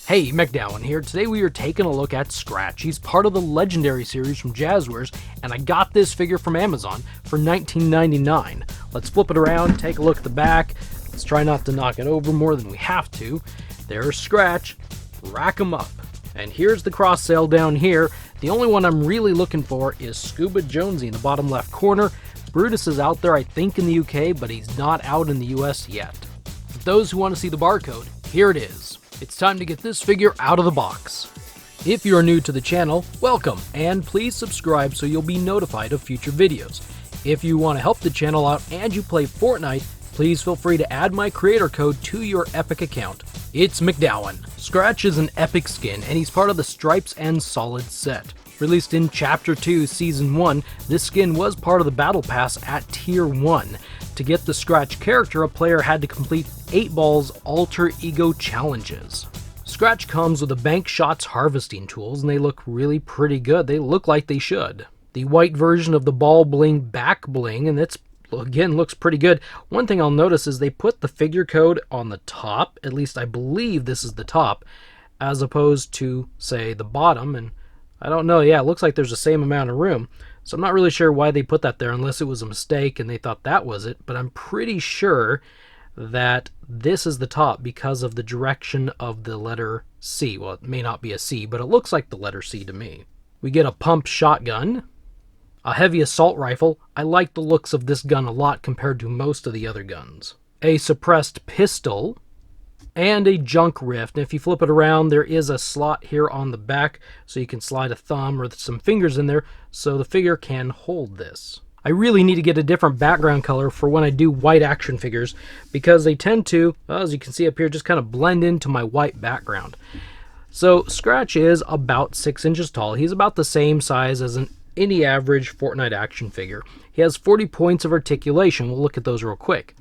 Hey, MacDowin here. Today we are taking a look at Scratch. He's part of the Legendary series from Jazwares, and I got this figure from Amazon for $19.99. Let's flip it around, take a look at the back. Let's try not to knock it over more than we have to. There's Scratch. Rack 'em up. And here's the cross sale down here. The only one I'm really looking for is Scuba Jonesy in the bottom left corner. Brutus is out there, I think, in the UK, but he's not out in the US yet. For those who want to see the barcode, here it is. It's time to get this figure out of the box. If you're new to the channel, welcome, and please subscribe so you'll be notified of future videos. If you want to help the channel out and you play Fortnite, please feel free to add my creator code to your Epic account. It's MacDowin. Scratch is an epic skin, and he's part of the Stripes and Solid set. Released in Chapter 2, Season 1, this skin was part of the Battle Pass at Tier 1. To get the Scratch character, a player had to complete 8 Ball's Alter Ego challenges. Scratch comes with the Bank Shots harvesting tools, and they look really pretty good. They look like they should. The white version of the Ball Bling back bling, and it's again looks pretty good. One thing I'll notice is they put the figure code on the top, at least I believe this is the top, as opposed to, say, the bottom, and I don't know, yeah, it looks like there's the same amount of room. So I'm not really sure why they put that there unless it was a mistake and they thought that was it, but I'm pretty sure that this is the top because of the direction of the letter C. Well, it may not be a C, but it looks like the letter C to me. We get a pump shotgun, a heavy assault rifle. I like the looks of this gun a lot compared to most of the other guns. A suppressed pistol, and a junk rift. And if you flip it around, there is a slot here on the back, so you can slide a thumb or some fingers in there so the figure can hold this. I really need to get a different background color for when I do white action figures, because they tend to, as you can see up here, just kind of blend into my white background. So Scratch is about 6 inches tall. He's about the same size as any average Fortnite action figure. He has 40 points of articulation. We'll look at those real quick.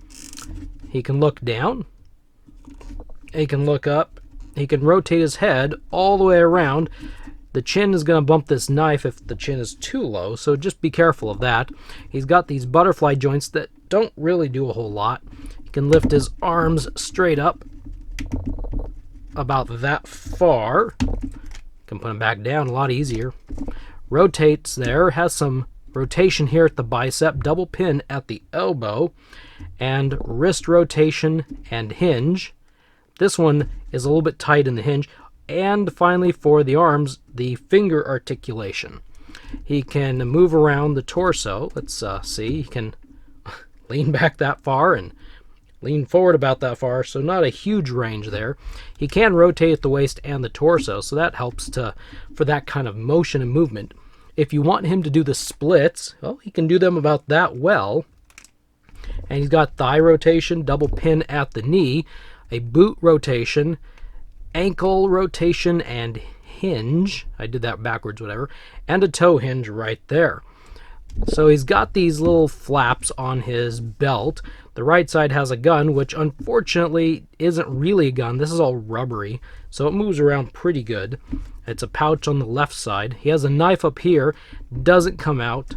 He can look down. He can look up. He can rotate his head all the way around. The chin is going to bump this knife if the chin is too low, so just be careful of that. He's got these butterfly joints that don't really do a whole lot. He can lift his arms straight up about that far. Can put them back down a lot easier. Rotates there, has some rotation here at the bicep, double pin at the elbow, and wrist rotation and hinge. This one is a little bit tight in the hinge. And finally, for the arms, the finger articulation. He can move around the torso. Let's see. He can lean back that far and lean forward about that far, so not a huge range there. He can rotate the waist and the torso, so that helps for that kind of motion and movement. If you want him to do the splits, well, he can do them about that well. And he's got thigh rotation, double pin at the knee, a boot rotation, ankle rotation and hinge. I did that backwards, whatever. And a toe hinge right there. So he's got these little flaps on his belt. The right side has a gun, which unfortunately isn't really a gun. This is all rubbery, so it moves around pretty good. It's a pouch on the left side. He has a knife up here. Doesn't come out.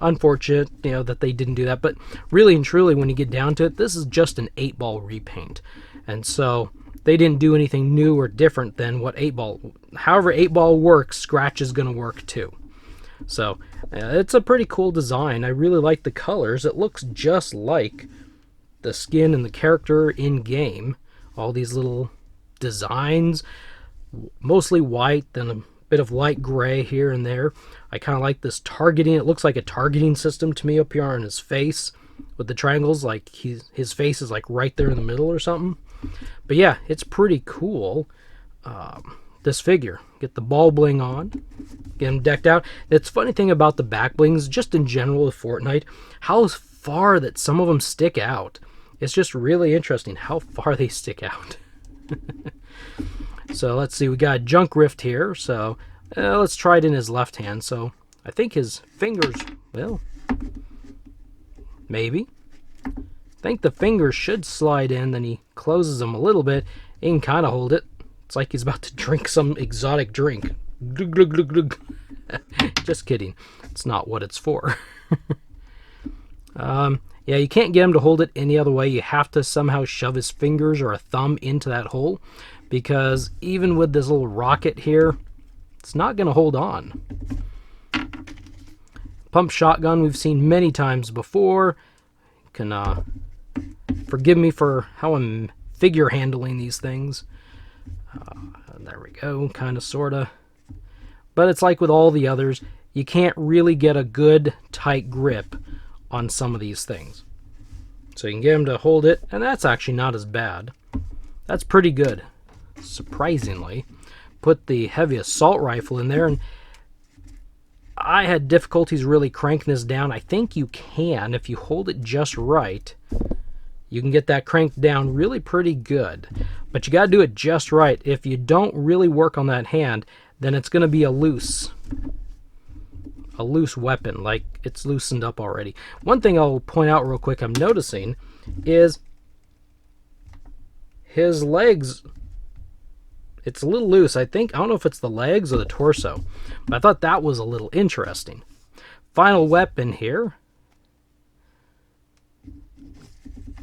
Unfortunate, that they didn't do that. But really and truly, when you get down to it, this is just an 8-ball repaint. And so they didn't do anything new or different than what 8-ball. However 8-ball works, Scratch is going to work too. So it's a pretty cool design. I really like the colors. It looks just like the skin and the character in game. All these little designs, mostly white, then a bit of light gray here and there. I kind of like this targeting. It looks like a targeting system to me up here on his face with the triangles, like his face is like right there in the middle or something. But yeah, it's pretty cool, this figure. Get the ball bling on, get him decked out. It's funny thing about the back blings, just in general with Fortnite, how far that some of them stick out. It's just really interesting how far they stick out. So let's see, we got a junk rift here, so let's try it in his left hand. So I think his fingers, well, maybe. I think the fingers should slide in, then he closes them a little bit. He can kind of hold it. It's like he's about to drink some exotic drink. Glug, glug, glug, glug. Just kidding. It's not what it's for. Yeah, you can't get him to hold it any other way. You have to somehow shove his fingers or a thumb into that hole, because even with this little rocket here, it's not going to hold on. Pump shotgun we've seen many times before. You can forgive me for how I'm figure handling these things. There we go, kind of, sort of. But it's like with all the others, you can't really get a good tight grip on some of these things. So you can get them to hold it, and that's actually not as bad. That's pretty good, surprisingly. Put the heavy assault rifle in there, and I had difficulties really cranking this down. I think you can, if you hold it just right, you can get that cranked down really pretty good. But you got to do it just right. If you don't really work on that hand, then it's going to be a loose weapon, like it's loosened up already. One thing I'll point out real quick I'm noticing is his legs, it's a little loose. I don't know if it's the legs or the torso, but I thought that was a little interesting. Final weapon here.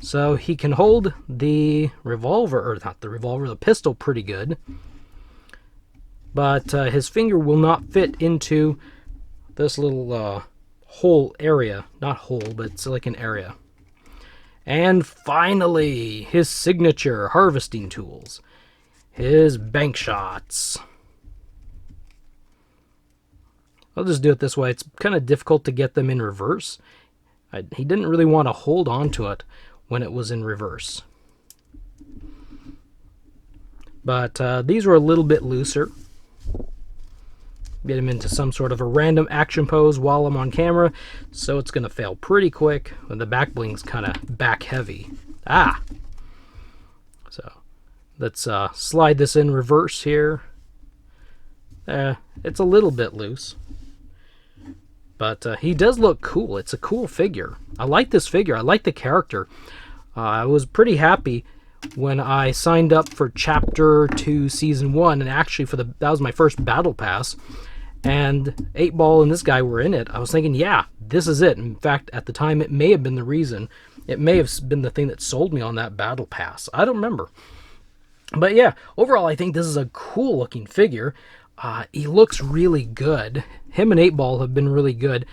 So he can hold the revolver, or not the revolver, the pistol pretty good. But his finger will not fit into this little hole area. Not hole, but it's like an area. And finally, his signature harvesting tools. His bank shots. I'll just do it this way. It's kind of difficult to get them in reverse. He didn't really want to hold on to it when it was in reverse. But these were a little bit looser. Get him into some sort of a random action pose while I'm on camera, so it's going to fail pretty quick. And the back bling's kind of back heavy. So let's slide this in reverse here. It's a little bit loose. But he does look cool. It's a cool figure. I like this figure. I like the character. I was pretty happy when I signed up for Chapter 2, Season 1, and actually that was my first Battle Pass, and 8 Ball and this guy were in it. I was thinking, yeah, this is it. In fact, at the time, it may have been the reason. It may have been the thing that sold me on that Battle Pass. I don't remember. But yeah, overall, I think this is a cool-looking figure. He looks really good. Him and 8 Ball have been really good.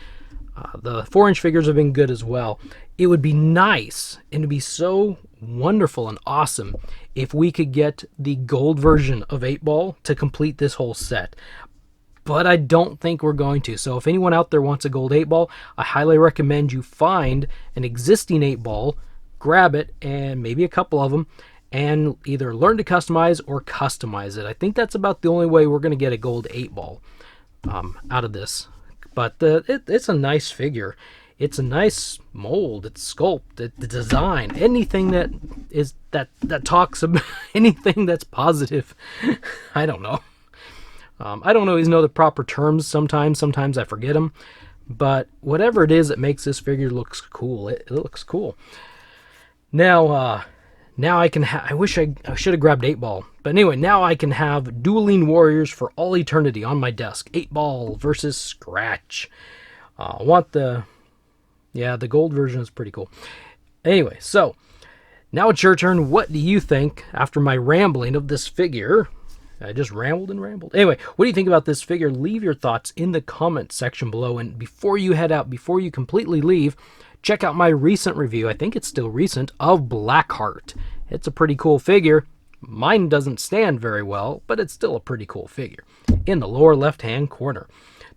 The 4-inch figures have been good as well. It would be nice, and it would be so wonderful and awesome if we could get the gold version of 8 Ball to complete this whole set. But I don't think we're going to. So if anyone out there wants a gold 8 Ball, I highly recommend you find an existing 8 Ball, grab it, and maybe a couple of them, and either learn to customize or customize it. I think that's about the only way we're going to get a gold 8 Ball out of this. But it's a nice figure. It's a nice mold. It's sculpt. The design. Anything that talks about anything that's positive. I don't know. I don't always know the proper terms sometimes. Sometimes I forget them. But whatever it is that makes this figure looks cool. It looks cool. Now I can I wish I should have grabbed 8 Ball. But anyway, now I can have Dueling Warriors for all eternity on my desk. 8 Ball versus Scratch. I want the gold version is pretty cool. Anyway, so now it's your turn. What do you think after my rambling of this figure? I just rambled and rambled. Anyway, what do you think about this figure? Leave your thoughts in the comment section below. And before you head out, before you completely leave, check out my recent review, I think it's still recent, of Blackheart. It's a pretty cool figure. Mine doesn't stand very well, but it's still a pretty cool figure. In the lower left-hand corner.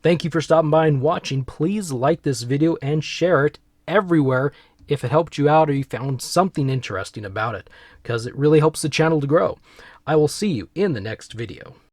Thank you for stopping by and watching. Please like this video and share it everywhere if it helped you out or you found something interesting about it, because it really helps the channel to grow. I will see you in the next video.